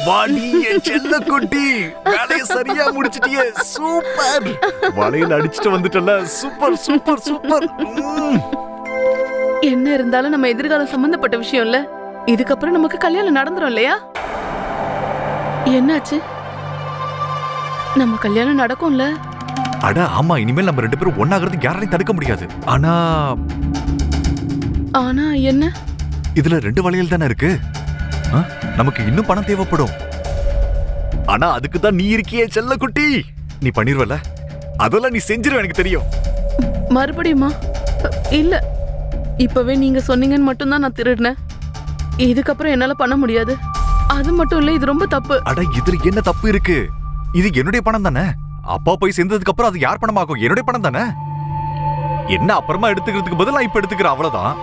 வாடி என் செல்ல குட்டி, வேலையை சரியா முடிச்சிட்டியே, சூப்பர். வலையில அடிச்சுட்டு வந்துட்டல, சூப்பர் சூப்பர் சூப்பர். என்ன இருந்தாலும் நம்ம எதிர்காலம் சம்பந்தப்பட்ட விஷயம் இல்ல. இதுக்கப்புறம் நமக்கு கல்யாணம் நடந்துரும் இல்லையா? என்னாச்சு? நம்ம கல்யாணம் நடக்கும்ல? அட ஆமா, இனிமேல் நம்ம 2 பேரும் ஒண்ணாகிறது யாராலையும் தடுக்க முடியாது. ஆனா என்ன? இதுல 2 வளையல் தானே இருக்கு. நமக்கு இன்னும் பணம் தேவைப்படும். ஆனா அதுக்கு தான் நீ இருக்கியே செல்ல குட்டி, நீ பண்ணிருவல. அதெல்லாம் நீ செஞ்சிருவ, எனக்கு தெரியும். மறுபடியுமா? இல்ல, இப்பவே நீங்க சொன்னீங்கன்னு மட்டும்தான் நான் திருடினேன். இதுக்கப்புறம் என்னால பண்ண முடியாது. அது மட்டும் இல்ல, இது ரொம்ப தப்பு. அட இதுல என்ன தப்பு இருக்கு? இது என்னுடைய பணம் தானே. அப்பா போய் சேர்ந்ததுக்கு அப்புறம் அது யார் பணமாகும்? என்னுடைய பணம் தானே. என்ன அப்புறமா எடுத்துக்கிறதுக்கு பதிலா இப்ப எடுத்துக்கிற, அவ்வளவுதான்.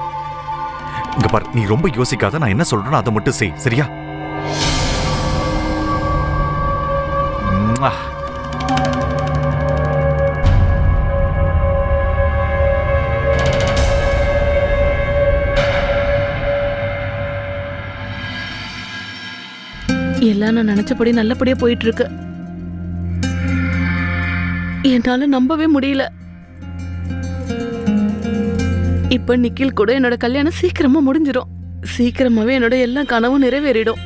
இங்க பாரு, நீ ரொம்ப யோசிக்காத. நான் என்ன சொல்றேனோ அதை மட்டும் செய், சரியா? எல்லாம் நான் நினைச்சபடி நல்லபடியா போயிட்டு இருக்கு. என்னால நம்பவே முடியல. இப்ப நிக்கில் கூட என்னோட கல்யாணம் சீக்கிரமா முடிஞ்சிடும். சீக்கிரமாவே என்னோட எல்லா கனவும் நிறைவேறிடும்.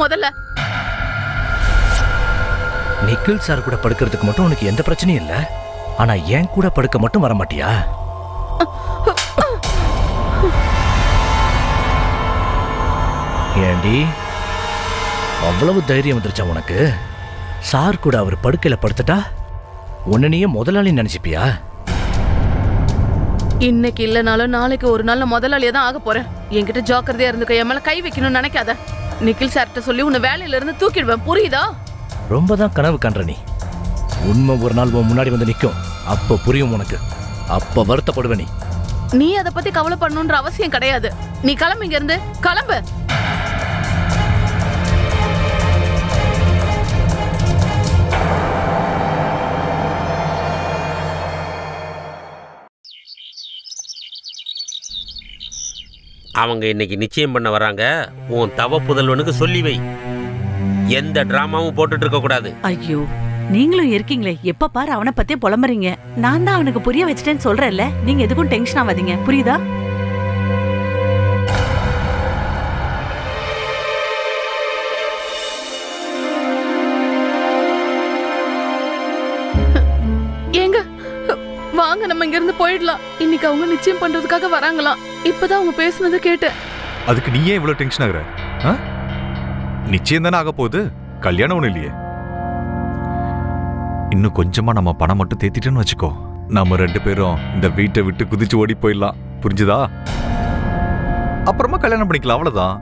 முதல்ல நிக்கில் சார் கூட படுக்கிறதுக்கு மட்டும் உனக்கு எந்த பிரச்சனையும் இல்ல. ஆனா என் கூட படுக்க மட்டும் வர மாட்டியா? ஏண்டி அவ்வளவு தைரியம் வந்துருச்சா உனக்கு? சார் கூட அவர் படுக்கையில படுத்துட்டா உன்னையே முதலாளி நினைச்சுப்பியா? இன்னைக்கு இல்லனாலும் நாளைக்கு ஒரு நாள் முதலாளியா தான் ஆக போறேன். என்கிட்ட ஜாக்கிரதையா இருந்துக்க. என் மேல கை வைக்கணும்னு நினைக்காத. நிக்கில் சார்ட்ட சொல்லி உன்னை வேலையில இருந்து தூக்கிடுவேன், புரியுதா? ரொம்ப தான் கனவு காண்ற நீ. உண்மை ஒரு நாள் உன் முன்னாடி வந்து நிக்கும். அப்ப புரியும் உனக்கு. அப்ப வருத்தப்படுவ நீ. நீ அதை பத்தி கவலைப்படணும்ன்ற அவசியம் கிடையாது. நீ கிளம்பு, இங்க இருந்து கிளம்பு. அவங்க இன்னைக்கு நிச்சயம் பண்ண வராங்க. உன் தவ புதல்வனுக்கு சொல்லி வை. எந்த டிராமாவும் போட்டுட்டு இருக்க கூடாது. ஐயோ, நீங்களும் இருக்கீங்களே, எப்ப பாரு அவனை பத்தியே புலம்புறீங்க. நான் தான் அவனுக்கு புரிய வச்சிட்டேன்னு சொல்றேன்ல. நீங்க எதுக்கும் டென்ஷன் ஆகாதீங்க, புரியுதா? ஏங்க வாங்க, நம்ம இங்க இருந்து போயிடலாம். இன்னைக்கு அவங்க நிச்சயம் பண்றதுக்காக வராங்களாம். இப்பதான் அவங்க பேசுனதை கேட்டேன். அதுக்கு நீ ஏன் இவ்வளவு டென்ஷன் ஆகுற? நிச்சயம் தானே ஆக போகுது, கல்யாணம் ஒண்ணு இல்லையே. இன்னும் கொஞ்சமா நம்ம பணம் மட்டும் தேத்திட்டோன்னு வச்சுக்கோ, நம்ம 2 பேரும் இந்த வீட்டை விட்டு குதிச்சு ஓடி போயிடலாம், புரிஞ்சுதா? அப்புறமா கல்யாணம் பண்ணிக்கலாம், அவ்வளவுதான்.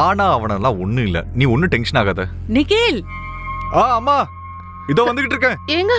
ஆனா அவனெல்லாம் ஒண்ணும் இல்ல, நீ ஒன்னும் டென்ஷன் ஆகாத. நிக்கில். அம்மா இதோ வந்துகிட்டு இருக்கேன். ஏங்க